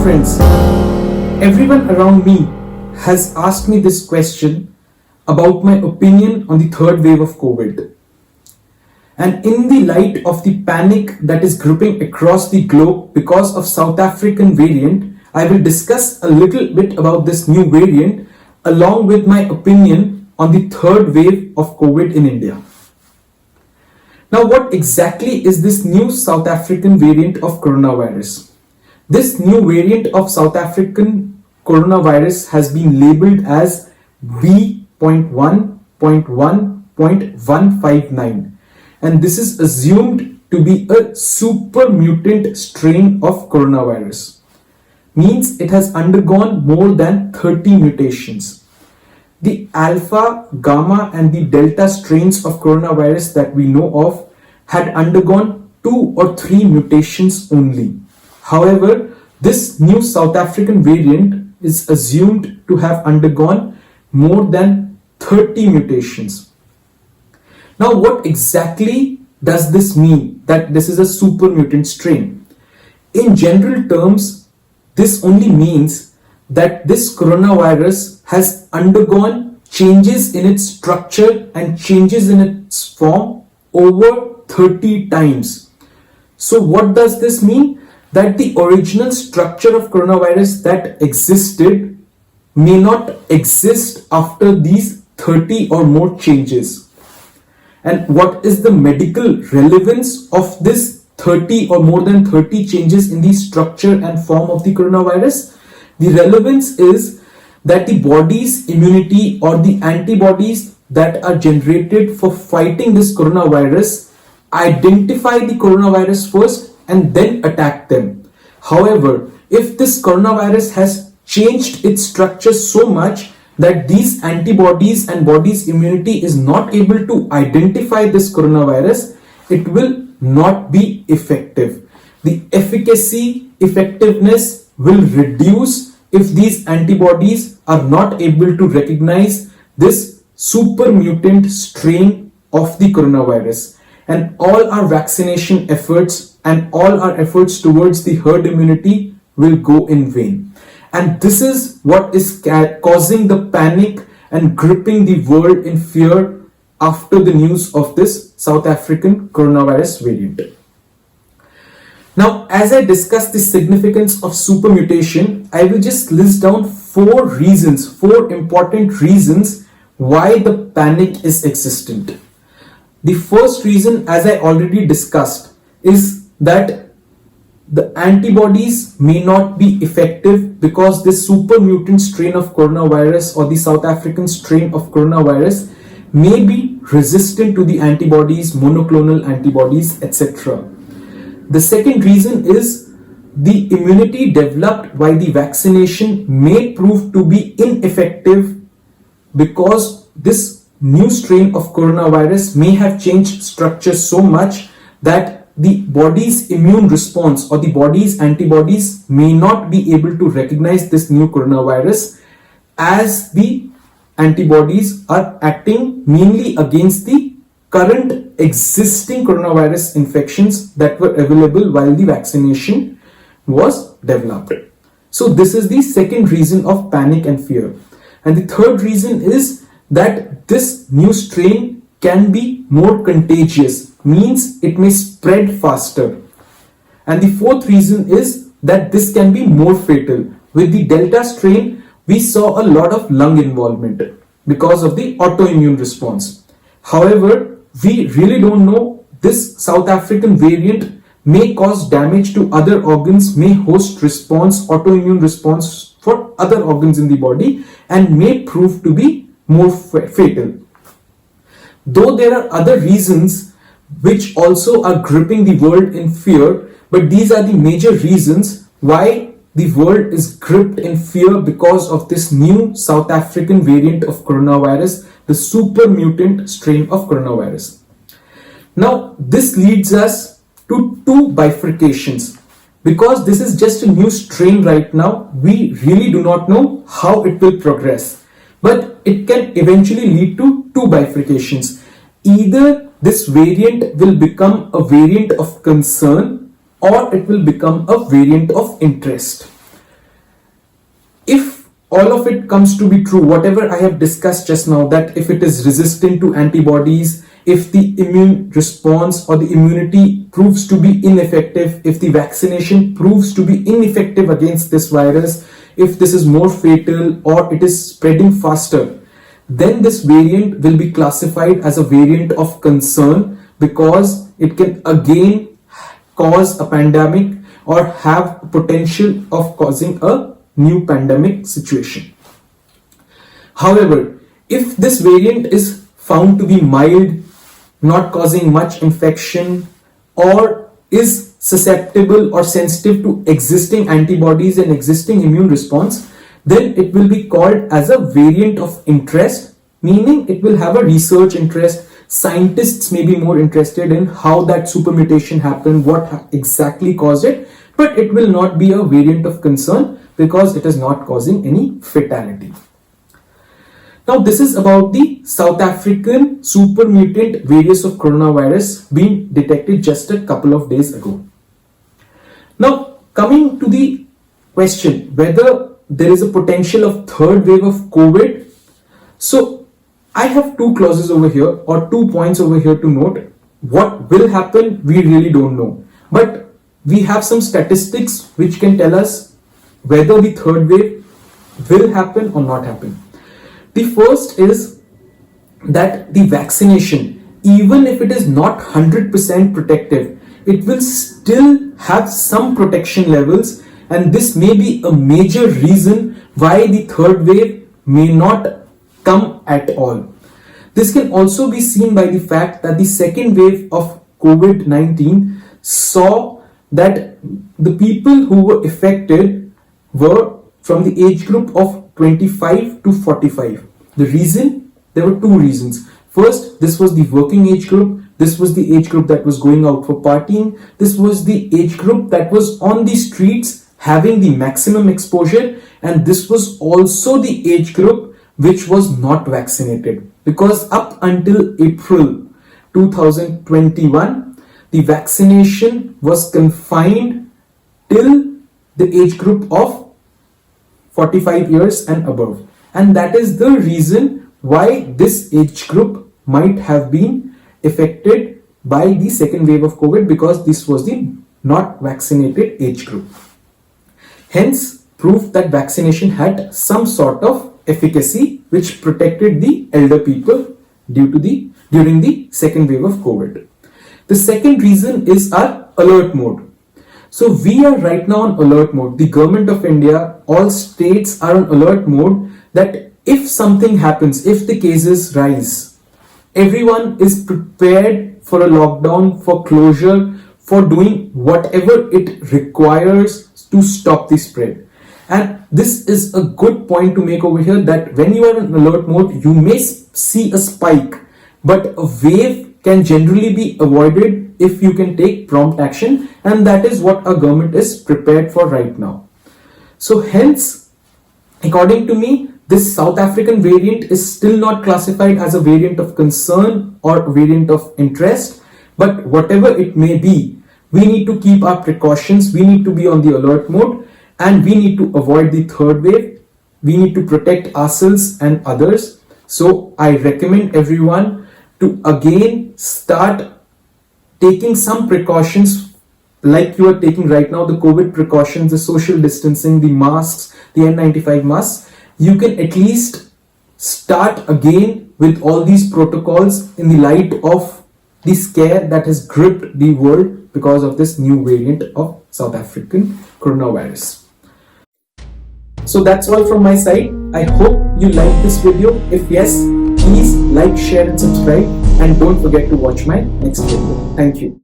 friends, everyone around me has asked me this question about my opinion on the third wave of COVID. And in the light of the panic that is gripping across the globe because of South African variant, I will discuss a little bit about this new variant along with my opinion on the third wave of COVID in India. Now, what exactly is this new South African variant of coronavirus? This new variant of South African coronavirus has been labeled as B.1.1.1.159, and this is assumed to be a super mutant strain of coronavirus. Means it has undergone more than 30 mutations. The alpha, gamma and the delta strains of coronavirus that we know of had undergone 2 or 3 mutations only. However, this new South African variant is assumed to have undergone more than 30 mutations. Now, what exactly does this mean that this is a super mutant strain? In general terms, this only means that this coronavirus has undergone changes in its structure and changes in its form over 30 times. So what does this mean? That the original structure of coronavirus that existed may not exist after these 30 or more changes. And what is the medical relevance of this 30 or more than 30 changes in the structure and form of the coronavirus? The relevance is that the body's immunity or the antibodies that are generated for fighting this coronavirus identify the coronavirus first and then attack them. However, if this coronavirus has changed its structure so much that these antibodies and body's immunity is not able to identify this coronavirus, it will not be effective. The effectiveness will reduce if these antibodies are not able to recognize this super mutant strain of the coronavirus. And all our vaccination efforts and all our efforts towards the herd immunity will go in vain. And this is what is causing the panic and gripping the world in fear after the news of this South African coronavirus variant. Now, as I discuss the significance of super mutation, I will just list down 4 important reasons why the panic is existent. The first reason, as I already discussed, is that the antibodies may not be effective because this super mutant strain of coronavirus or the South African strain of coronavirus may be resistant to the antibodies, monoclonal antibodies, etc. The second reason is the immunity developed by the vaccination may prove to be ineffective because this new strain of coronavirus may have changed structure so much that the body's immune response or the body's antibodies may not be able to recognize this new coronavirus, as the antibodies are acting mainly against the current existing coronavirus infections that were available while the vaccination was developed. So this is the second reason of panic and fear. And the third reason is that this new strain can be more contagious, means it may spread faster. And the fourth reason is that this can be more fatal. With the Delta strain, we saw a lot of lung involvement because of the autoimmune response. However, we really don't know, this South African variant may cause damage to other organs, may host autoimmune response for other organs in the body, and may prove to be more fatal. Though there are other reasons which also are gripping the world in fear, but these are the major reasons why the world is gripped in fear because of this new South African variant of coronavirus, the super mutant strain of coronavirus. Now, this leads us to 2 bifurcations. Because this is just a new strain right now, we really do not know how it will progress. But it can eventually lead to 2 bifurcations. Either this variant will become a variant of concern or it will become a variant of interest. if all of it comes to be true, whatever I have discussed just now, that if it is resistant to antibodies, if the immune response or the immunity proves to be ineffective, if the vaccination proves to be ineffective against this virus, if this is more fatal or it is spreading faster, then this variant will be classified as a variant of concern, because it can again cause a pandemic or have potential of causing a new pandemic situation. However, if this variant is found to be mild, not causing much infection, or is susceptible or sensitive to existing antibodies and existing immune response, then it will be called as a variant of interest, meaning it will have a research interest. Scientists may be more interested in how that supermutation happened, what exactly caused it, but it will not be a variant of concern because it is not causing any fatality. Now, this is about the South African super mutant variant of coronavirus being detected just a couple of days ago. Now, coming to the question whether there is a potential of third wave of COVID. So, I have two clauses over here, or 2 points over here to note. What will happen, we really don't know. But we have some statistics which can tell us whether the third wave will happen or not happen. The first is that the vaccination, even if it is not 100% protective, it will still have some protection levels, and this may be a major reason why the third wave may not come at all. This can also be seen by the fact that the second wave of COVID-19 saw that the people who were affected were from the age group of 25 to 45. The reason? There were two reasons. First, this was the working age group. This was the age group that was going out for partying. This was the age group that was on the streets having the maximum exposure. And this was also the age group which was not vaccinated. Because up until April 2021, the vaccination was confined till the age group of 45 years and above. And that is the reason why this age group might have been affected by the second wave of COVID, because this was the not vaccinated age group. Hence, proof that vaccination had some sort of efficacy which protected the elder people during the second wave of COVID. The second reason is our alert mode. So we are right now on alert mode. The government of India, all states are on alert mode, that if something happens, if the cases rise, everyone is prepared for a lockdown, for closure, for doing whatever it requires to stop the spread. And this is a good point to make over here, that when you are in alert mode, you may see a spike, but a wave can generally be avoided if you can take prompt action, and that is what our government is prepared for right now. So hence, according to me, this South African variant is still not classified as a variant of concern or variant of interest, but whatever it may be, we need to keep our precautions, we need to be on the alert mode, and we need to avoid the third wave. We need to protect ourselves and others. So I recommend everyone to again start taking some precautions like you are taking right now, the COVID precautions, the social distancing, the masks, the N95 masks. You can at least start again with all these protocols in the light of the scare that has gripped the world because of this new variant of South African coronavirus. So that's all from my side. I hope you liked this video. If yes, please like, share and subscribe, and don't forget to watch my next video. Thank you.